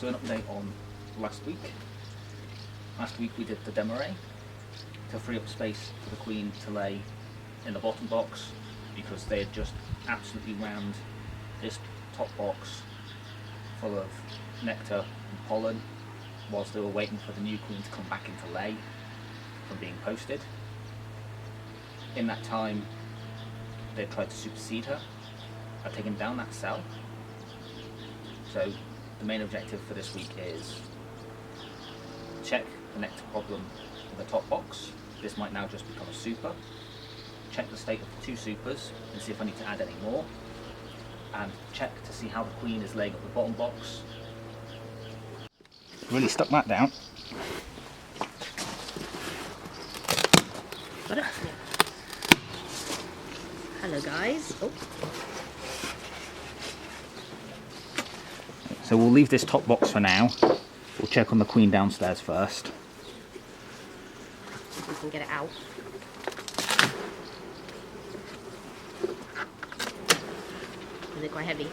So an update on last week. Last week we did the demarré to free up space for the queen to lay in the bottom box because they had just absolutely rammed this top box full of nectar and pollen whilst they were waiting for the new queen to come back into lay from being posted. In that time they tried to supersede her. I've taken down that cell. So the main objective for this week is check the nectar problem in the top box. This might now just become a super. Check the state of the two supers and see if I need to add any more. And check to see how the queen is laying up the bottom box. Really stuck that down. Got it? Yeah. Hello guys. Oh. So we'll leave this top box for now. We'll check on the queen downstairs first. We can get it out. Is it quite heavy?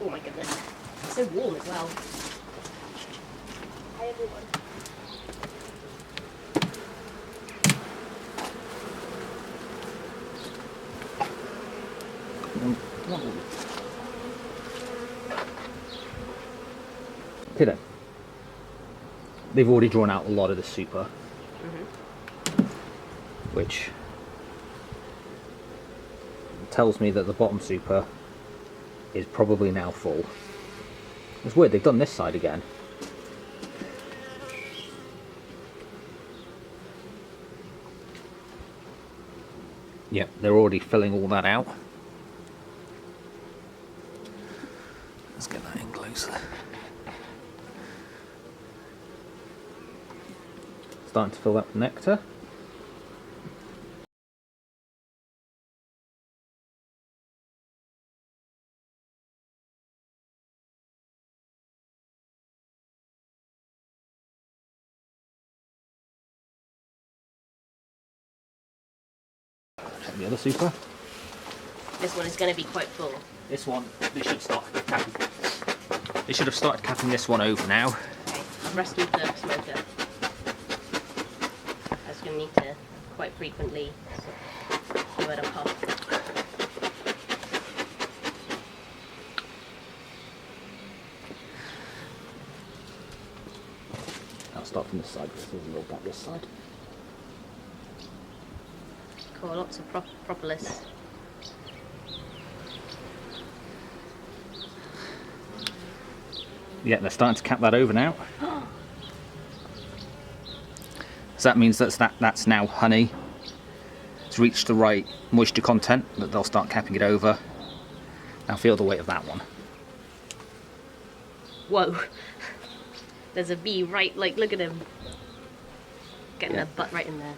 Oh my goodness. It's so warm as well. Hi everyone. Okay then. They've already drawn out a lot of the super, which tells me that the bottom super is probably now full. It's weird, they've done this side again. Yep, they're already filling all that out. Let's get that in closer. Starting to fill up the nectar. Check the other super. This one is going to be quite full. This one, they should start capping. They should have started capping this one over now. Okay, I've rescued the smoker. I was going to need to quite frequently give it a pop. I'll start from this side because there's a little gap this side. Cool, lots of propolis. Yeah, they're starting to cap that over now. So that means that's now honey. It's reached the right moisture content that they'll start capping it over. Now feel the weight of that one. Whoa. There's a bee right, like, look at him. Getting their butt right in there.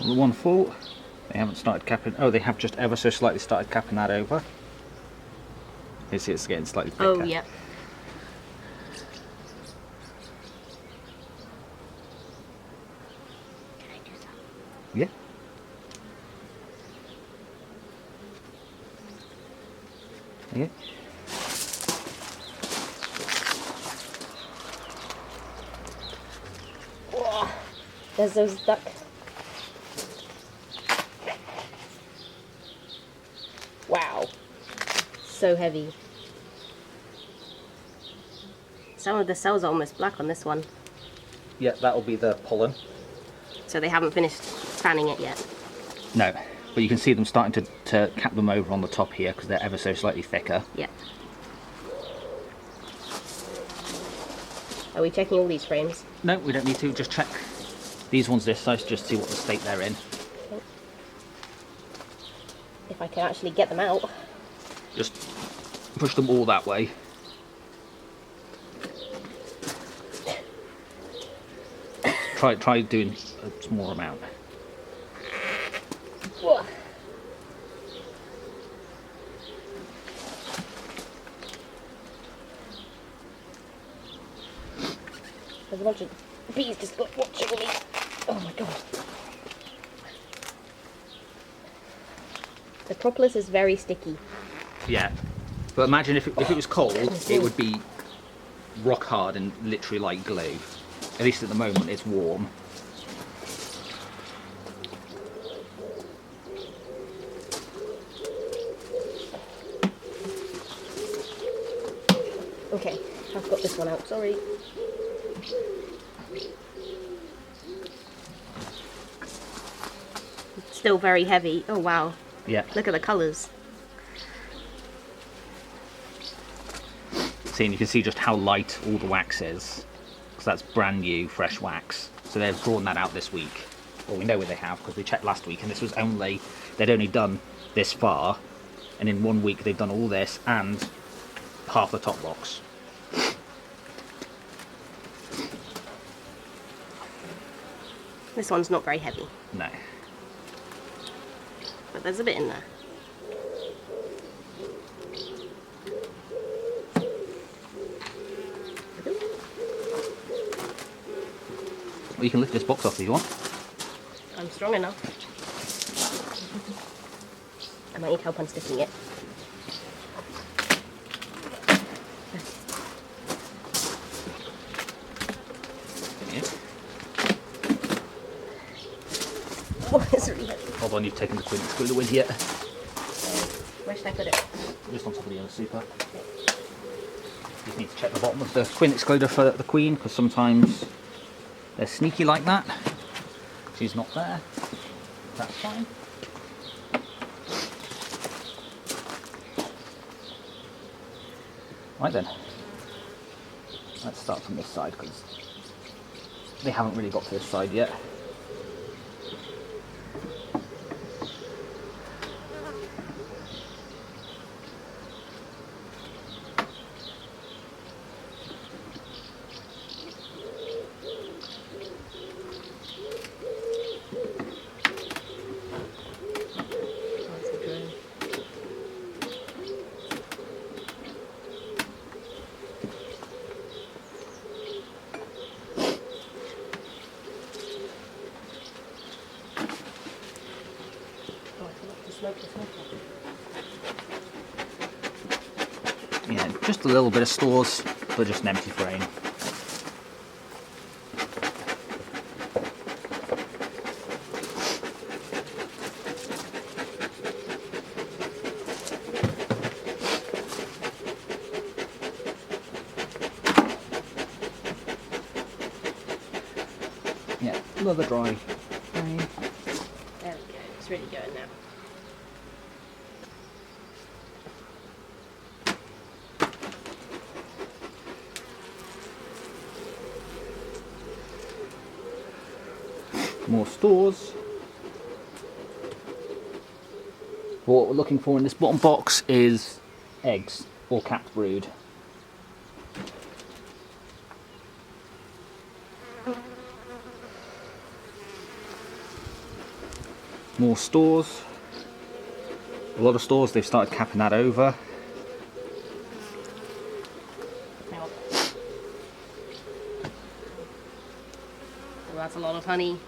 The one full, they haven't started capping. Oh, they have just ever so slightly started capping that over. You see it's getting slightly thicker. Oh, yep. Can I do that? Yeah. Yeah. Whoa. There's those duck. Wow. So heavy. Some of the cells are almost black on this one. Yeah, that'll be the pollen. So they haven't finished fanning it yet. No, but you can see them starting to cap them over on the top here because they're ever so slightly thicker. Yep. Are we checking all these frames? No, we don't need to. Just check these ones this size, just see what the state they're in. Okay. If I can actually get them out. Just push them all that way. Try doing a small amount. Whoa. There's a bunch of bees just watching me. Oh my god. The propolis is very sticky. Yeah. But imagine if it was cold, it would be rock hard and literally like glue. At least at the moment it's warm. Okay, I've got this one out, sorry. It's still very heavy. Oh wow. Yeah. Look at the colours. See, and you can see just how light all the wax is. Because that's brand new, fresh wax. So they've drawn that out this week. Well, we know where they have because we checked last week and this was only, they'd only done this far. And in 1 week they've done all this and half the top box. This one's not very heavy, No. but there's a bit in there. Well, you can lift this box off if you want. I'm strong enough. I might need help unsticking it. Oh, it's really heavy. Hold on, you've taken the queen excluder with you. Where should I put it? Just on top of the other super. Just need to check the bottom of the queen excluder for the queen because sometimes they're sneaky like that. She's not there. That's fine. Right then. Let's start from this side because they haven't really got to this side yet. Yeah, just a little bit of stores, but just an empty frame. Yeah, another dry frame. There we go. It's really going now. More stores. What we're looking for in this bottom box is eggs or capped brood. More stores. A lot of stores, they've started capping that over. Well, that's a lot of honey.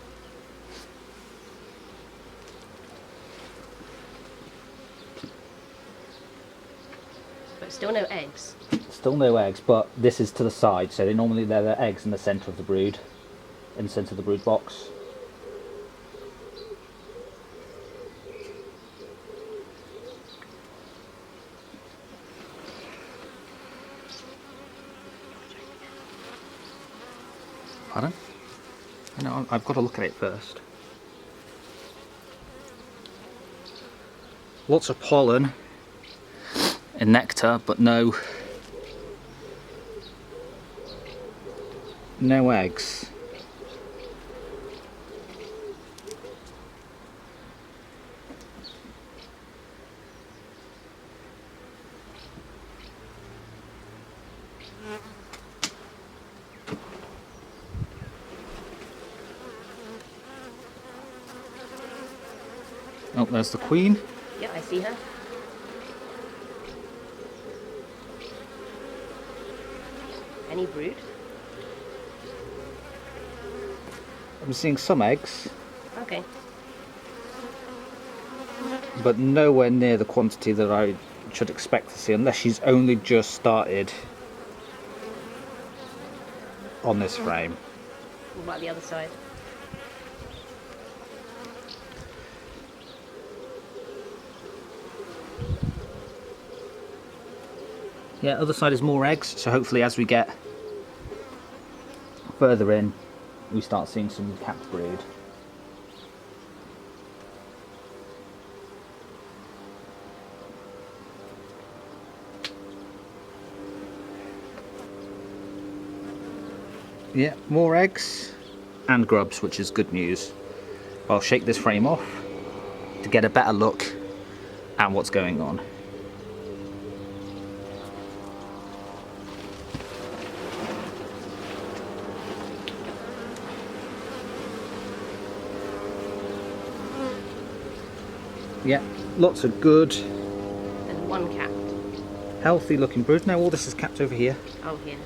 But still no eggs. Still no eggs, but this is to the side, so they're the eggs in the centre of the brood, in the centre of the brood box. Pardon? No, I've got to look at it first. Lots of pollen and nectar, but no eggs. Oh, there's the queen. Yep, I see her. Any brood? I'm seeing some eggs, Okay. but nowhere near the quantity that I should expect to see, unless she's only just started on this frame. What about the other side? Yeah, other side is more eggs, so hopefully as we get further in, we start seeing some capped brood. Yeah, more eggs and grubs, which is good news. I'll shake this frame off to get a better look at what's going on. Yeah, lots of good, And one capped. healthy looking brood. Now all this is capped over here. Oh, here.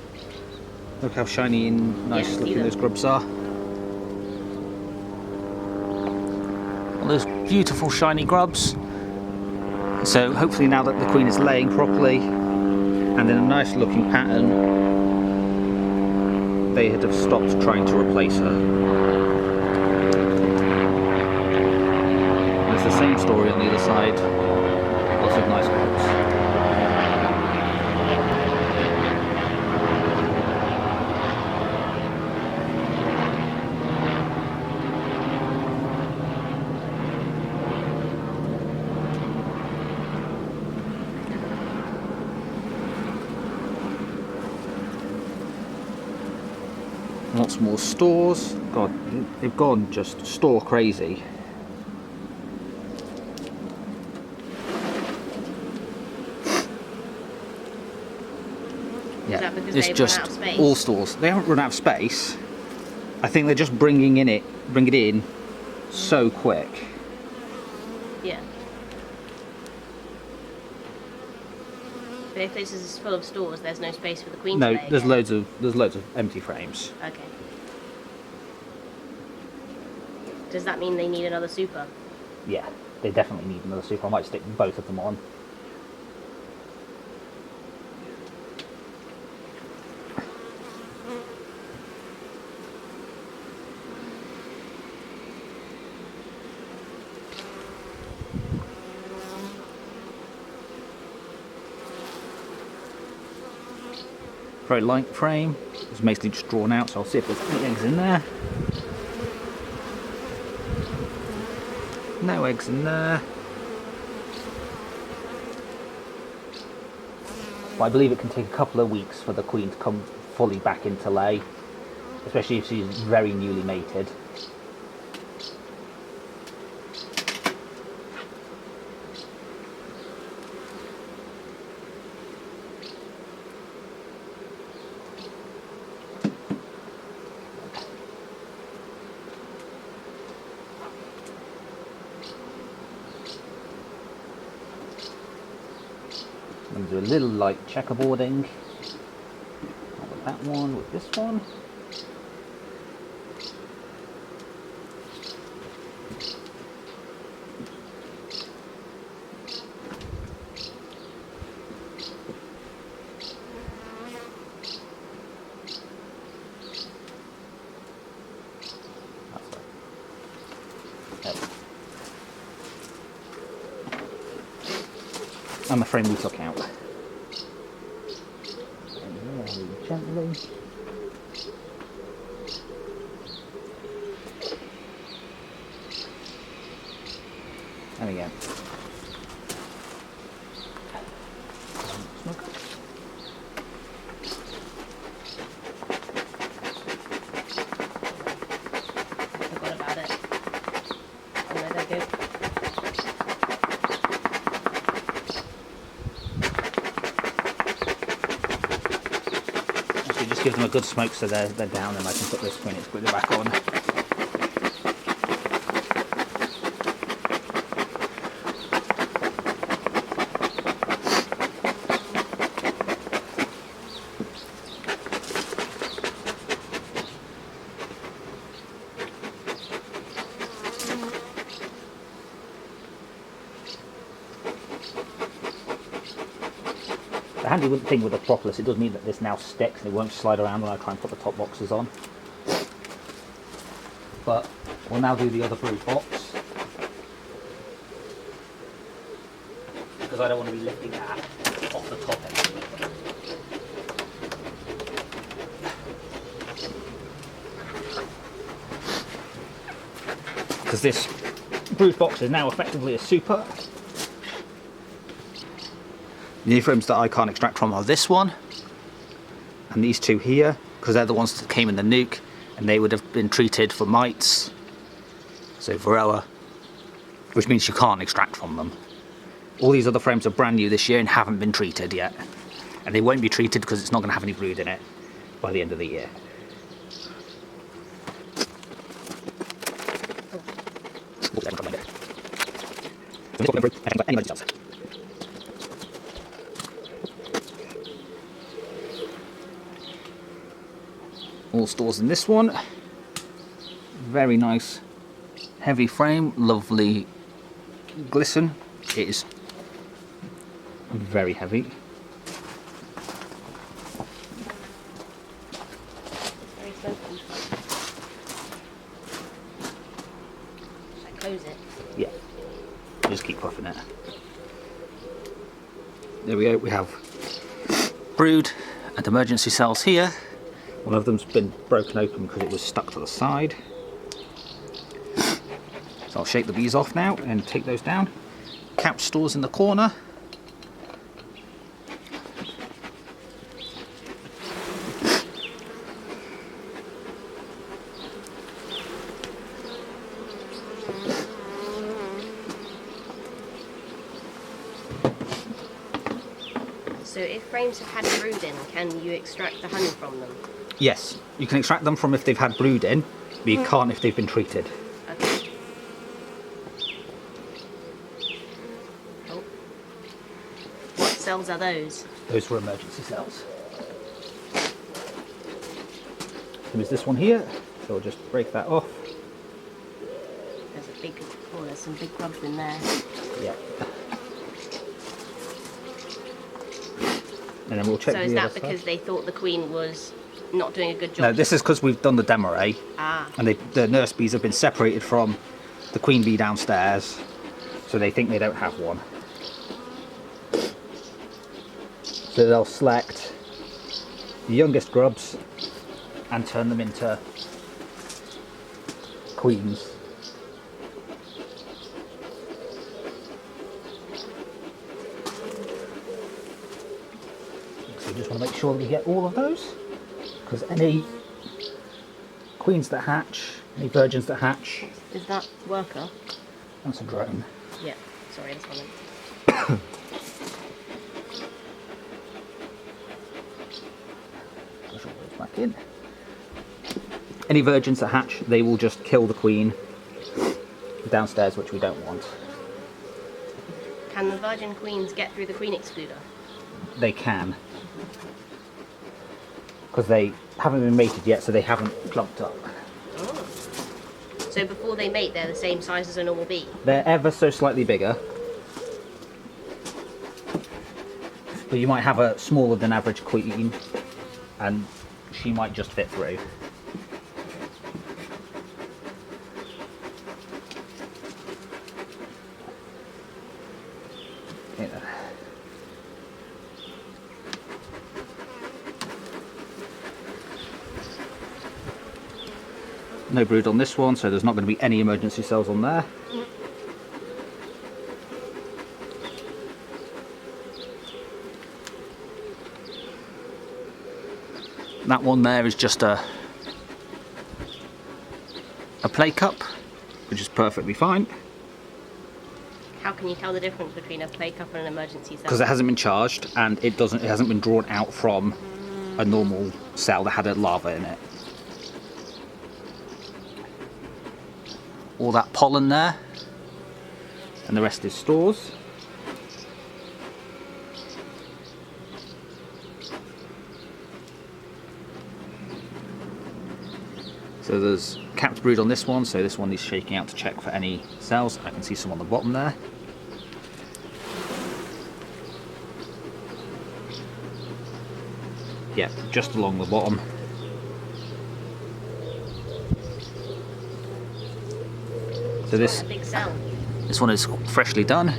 Look how shiny and nice Yeah, see looking them. those grubs are. All those beautiful shiny grubs. So hopefully now that the queen is laying properly and in a nice looking pattern, they had have stopped trying to replace her. It's the same story on the other side. Lots of nice grubs. Lots more stores. God, they've gone just store crazy. Is that because It's they've just run out of space? all stores. They haven't run out of space. I think they're just bring it in so quick. Yeah. But if this is full of stores, there's no space for the queen to No, lay there's again. loads of empty frames. Okay. Does that mean they need another super? Yeah, they definitely need another super. I might stick both of them on. Very light frame. It's mostly just drawn out, so I'll see if there's any eggs in there. No eggs in there. But I believe it can take a couple of weeks for the queen to come fully back into lay, especially if she's very newly mated. I'm going to do a little light checkerboarding. Not with that one, with this one. That's right. There we go. And the frame we took out. And very gently. There we go. Forgot about it. Oh no, they're good. Actually, just give them a good smoke so they're down, and I can put this queen quickly back on. The handy thing with the propolis, it does mean that this now sticks and it won't slide around when I try and put the top boxes on. But we'll now do the other brood box, because I don't want to be lifting that off the top end. Because this brood box is now effectively a super. The new frames that I can't extract from are this one and these two here, because they're the ones that came in the nuke and they would have been treated for mites, so varroa, which means you can't extract from them. All these other frames are brand new this year and haven't been treated yet, and they won't be treated because it's not going to have any brood in it by the end of the year. All stores in this one. Very nice heavy frame, lovely glisten. It is very heavy. Very smoky. Should I close it? Yeah, just keep puffing it. There we go, we have brood and emergency cells here. One of them's been broken open because it was stuck to the side. So I'll shake the bees off now and take those down. Couch stores in the corner. So if frames have had brood in, can you extract the honey from them? Yes, you can extract them from if they've had brood in, but you can't if they've been treated. Okay. Oh. What cells are those? Those were emergency cells. There's this one here, so I'll just break that off. There's a big, oh, there's some big grubs in there. Yeah. And then we'll check So the is other that because side. they thought the queen was not doing a good job? No, this is because we've done the demo array. Ah. And the nurse bees have been separated from the queen bee downstairs, so they think they don't have one. So they'll select the youngest grubs and turn them into queens. So you just want to make sure that you get all of those, because any queens that hatch, any virgins that hatch, Is that worker? that's a drone. Yeah. Sorry, that's one. Push all those back in. Any virgins that hatch, they will just kill the queen downstairs, which we don't want. Can the virgin queens get through the queen excluder? They can, because they haven't been mated yet, so they haven't clumped up. Oh. So before they mate, they're the same size as a normal bee? They're ever so slightly bigger, but you might have a smaller than average queen, and she might just fit through. Yeah. No brood on this one, so there's not going to be any emergency cells on there. That one there is just a play cup, which is perfectly fine. How can you tell the difference between a play cup and an emergency cell? Because it hasn't been charged and it hasn't been drawn out from a normal cell that had a larva in it. All that pollen there, and the rest is stores. So there's capped brood on this one, so this one is shaking out to check for any cells. I can see some on the bottom there. Yeah, just along the bottom. So It's a big cell. this one is freshly done.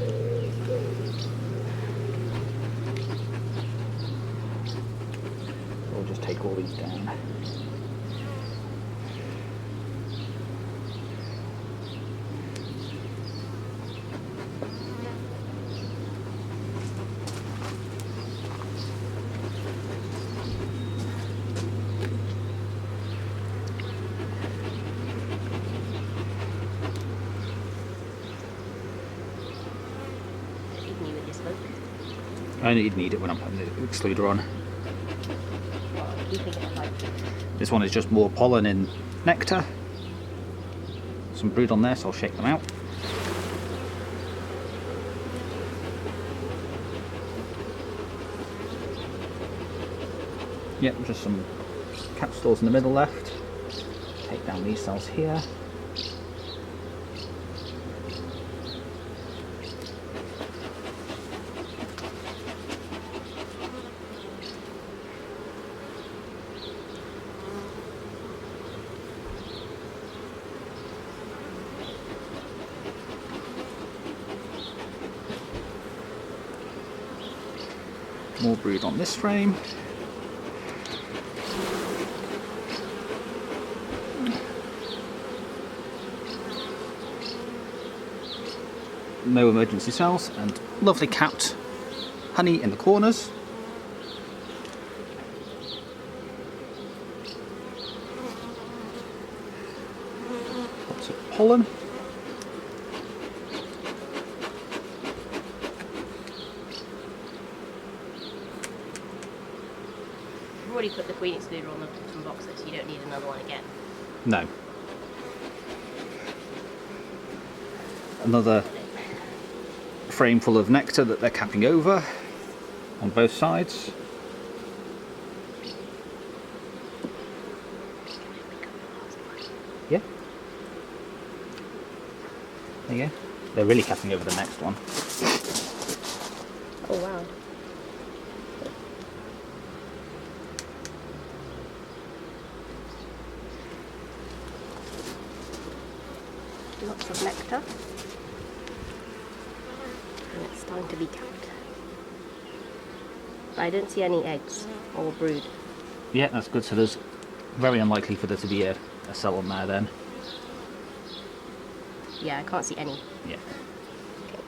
We'll just take all these down. Even you with your smoke. I know you'd need it when I'm putting the excluder on. Keeping it alive. This one is just more pollen in nectar. Some brood on there, so I'll shake them out. Yep, just some capsules in the middle left. Take down these cells here. More brood on this frame. No emergency cells, and lovely capped honey in the corners. Lots of pollen. You've already put the queen excluder on the bottom box, so you don't need another one again. No. Another frame full of nectar that they're capping over on both sides. Yeah. There you go. They're really capping over the next one. Oh wow. Lots of nectar. And it's starting to be capped. But I don't see any eggs or brood. Yeah, that's good. So there's very unlikely for there to be a cell on there then. Yeah, I can't see any. Yeah. Okay.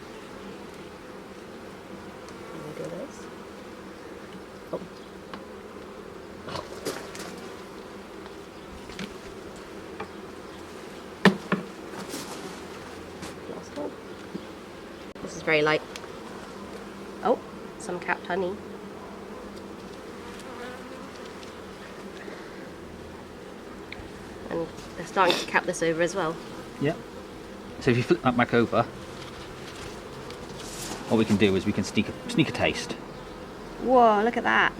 Can we do this? Oh. Last one. This is very light. Oh, some capped honey. And they're starting to cap this over as well. Yeah. So if you flip that back over, what we can do is we can sneak a taste. Whoa, look at that.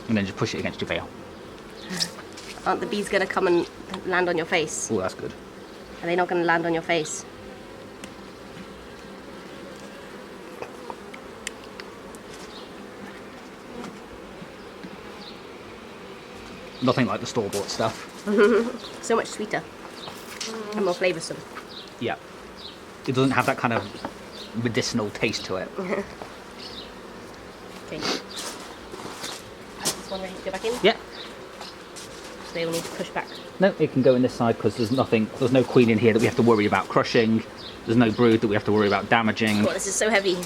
And then just push it against your veil. Aren't the bees going to come and land on your face? Oh, that's good. Are they not going to land on your face? Nothing like the store-bought stuff. So much sweeter and more flavoursome. Yeah. It doesn't have that kind of medicinal taste to it. Okay. Is this one ready to go back in? Yeah. So they will need to push back. No, it can go in this side because there's no queen in here that we have to worry about crushing. There's no brood that we have to worry about damaging. Oh, this is so heavy.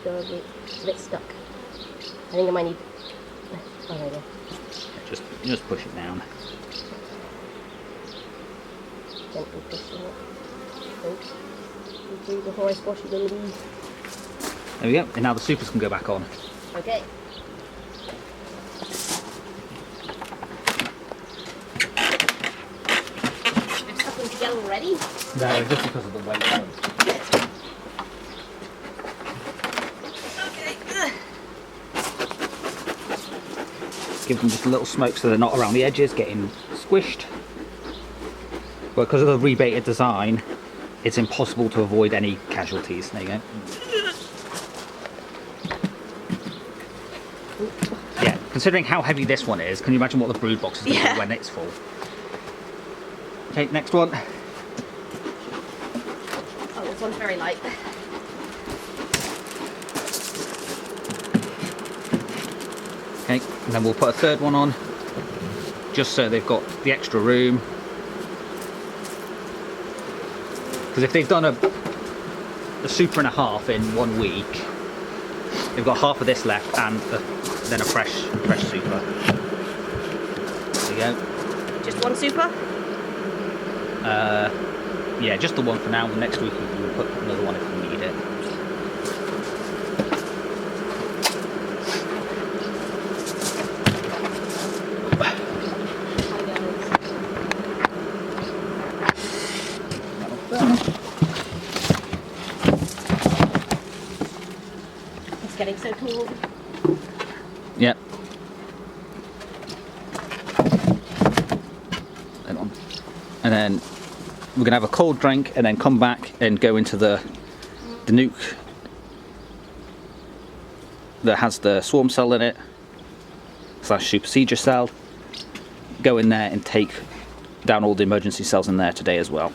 It's a bit stuck. I think I might need... Oh, there we go. Just push it down. Gently pushing it. I think. Before I squash it in the bees. There we go. And now the supers can go back on. Okay. They're stuck them together already? No, just because of the weight. Okay. Give them just a little smoke so they're not around the edges getting squished. But because of the rebaited design, it's impossible to avoid any casualties. There you go. Yeah, considering how heavy this one is, can you imagine what the brood box is going to be when it's full? Okay, next one. Oh, this one's very light. Okay, and then we'll put a third one on, just so they've got the extra room. Because if they've done a super and a half in 1 week, they've got half of this left and then a fresh super. There you go. Just one super? Yeah, just the one for now. Next week we can put another one if we need it. It's getting so cool. Yep. And then we're going to have a cold drink and then come back and go into the nuke that has the swarm cell in it / supersedure cell. Go in there and take down all the emergency cells in there today as well.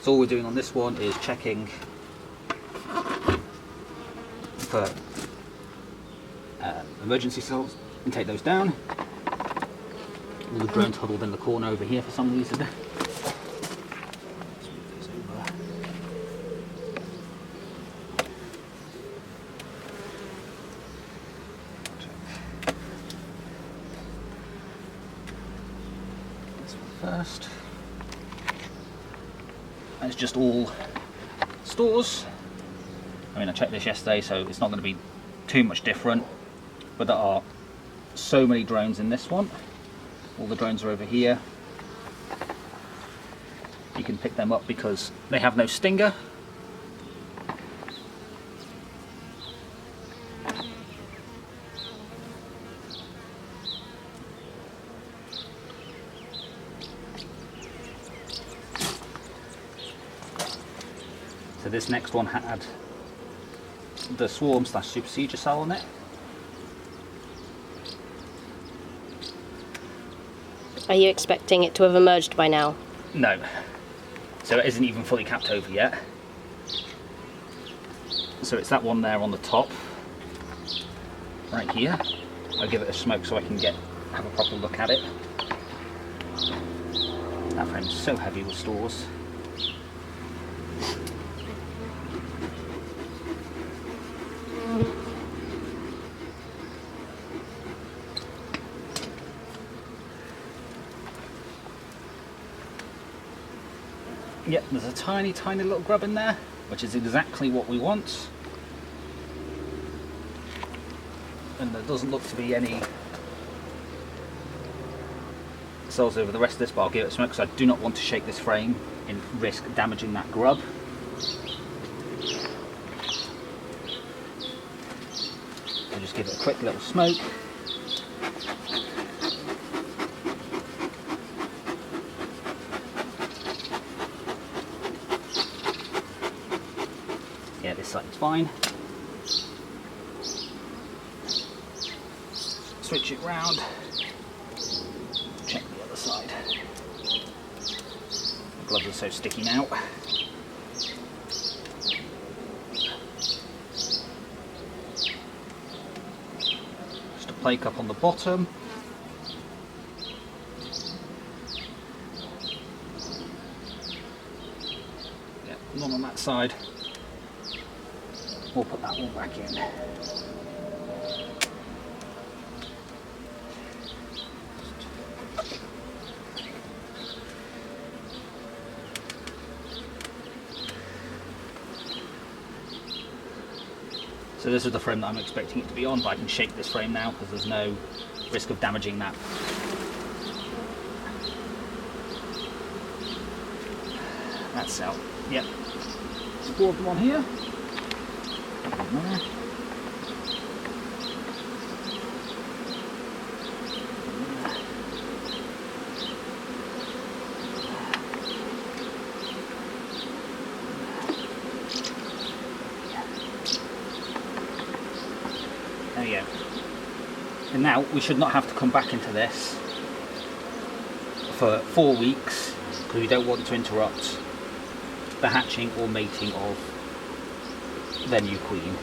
So all we're doing on this one is checking for emergency cells and take those down. All the drones huddled in the corner over here for some reason. Let's move this over. This one first. And it's just all stores. I mean, I checked this yesterday, so it's not going to be too much different. But there are so many drones in this one. All the drones are over here. You can pick them up because they have no stinger. So this next one had the swarm / supersedure cell on it. Are you expecting it to have emerged by now? No. So it isn't even fully capped over yet. So it's that one there on the top, right here. I'll give it a smoke so I can have a proper look at it. That frame's so heavy with stores. Yep, there's a tiny little grub in there, which is exactly what we want. And there doesn't look to be any cells over the rest of this, but I'll give it a smoke because I do not want to shake this frame and risk damaging that grub. I'll just give it a quick little smoke. Yeah, this side's fine. Switch it round. Check the other side. The gloves are so sticky now. Just a play cup on the bottom. Yeah, none on that side. We'll put that one back in. So this is the frame that I'm expecting it to be on, but I can shake this frame now because there's no risk of damaging that. That cell. Yep. There's 4 of them on here. There. Now, we should not have to come back into this for 4 weeks because we don't want to interrupt the hatching or mating of their new queen.